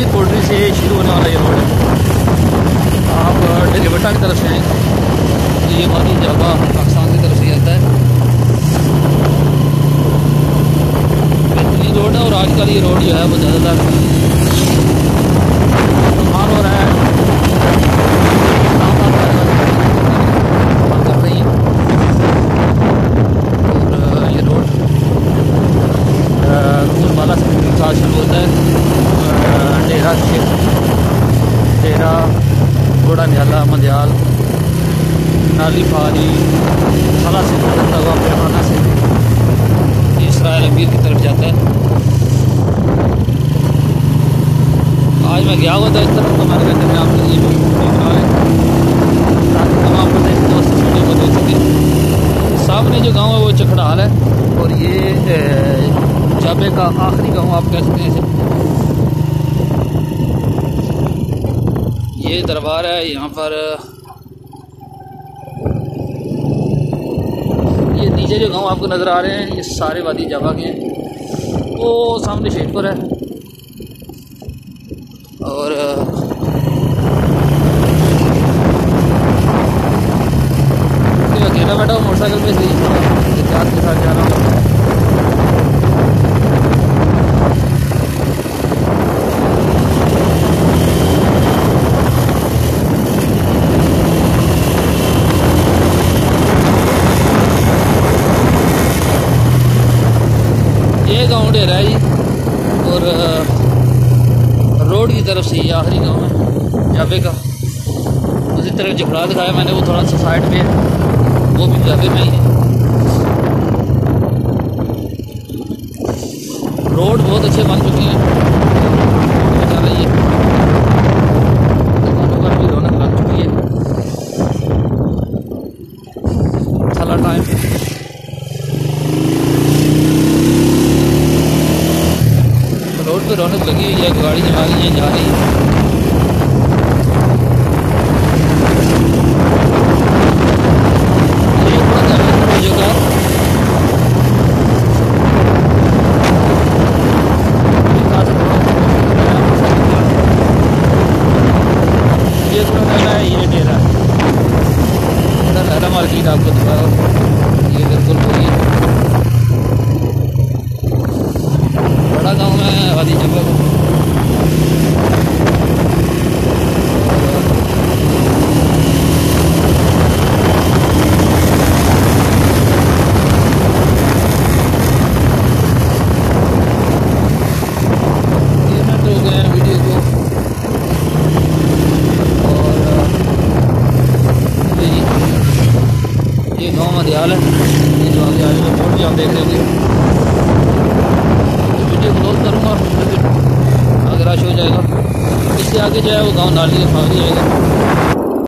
Islamic poultry से शुरू होने वाला ये रोड है। आप डेलीवटा की तरफ से आएँ तो ये वादी जाबा पाकिस्तान की तरफ से आता है। बेहतरीन रोड है और आजकल ये रोड जो है वो ज़्यादातर नुकसान हो रहा है, कर रही है। और ये रोड बाला से साथ शुरू होता है। डेरा घोड़ा न्याला मंदियाल नाली फारी खाला से गुजरता हुआ पैखाना से इसराइल अमीर की तरफ जाता है। आज मैं गया हुआ था इस तरफ, तो मैंने कहते हैं आपके लिए बना लें ताकि तमाम प्रदेश दोस्त इस वीडियो को देख सकें। सामने जो गांव है वो चखड़ाल है और ये जाबे का आखिरी गांव आप कह सकते हैं इसे। ये दरबार है, यहाँ पर ये नीचे जो गांव आपको नज़र आ रहे हैं ये सारे वादी जाबा के हैं। वो सामने शेखपुर है और अकेला बैठा हूँ मोटरसाइकिल पे से एहतियात के साथ जा रहा हूँ। ये गाँव डेरा है जी और रोड की तरफ से ये आखिरी गांव है जाबे का। उसी तरफ जखड़ा दिखाया मैंने, वो थोड़ा सा साइड पे है, वो भी जाबे में ही है। रोड बहुत अच्छे बन चुके हैं, रोड चल रही है, दुकानों पर भी रौनक लग चुकी है। थला टाइम रोड पे रौनक लगी हुई है, गाड़ी जमा रही है, जा रही है। ये डेरा लहरा मार्केट आपको दिखाओ, ये बिल्कुल वही है। बड़ा गाँव में वादी जगह को मंदियाल है। ये जो आगे आगे का बोर्ड भी आप देख रहे होंगे। तो वीडियो क्लोज करूँगा फिर आगे रश हो जाएगा। इससे आगे जो है वो गाँव नाली का खाली जाएगा।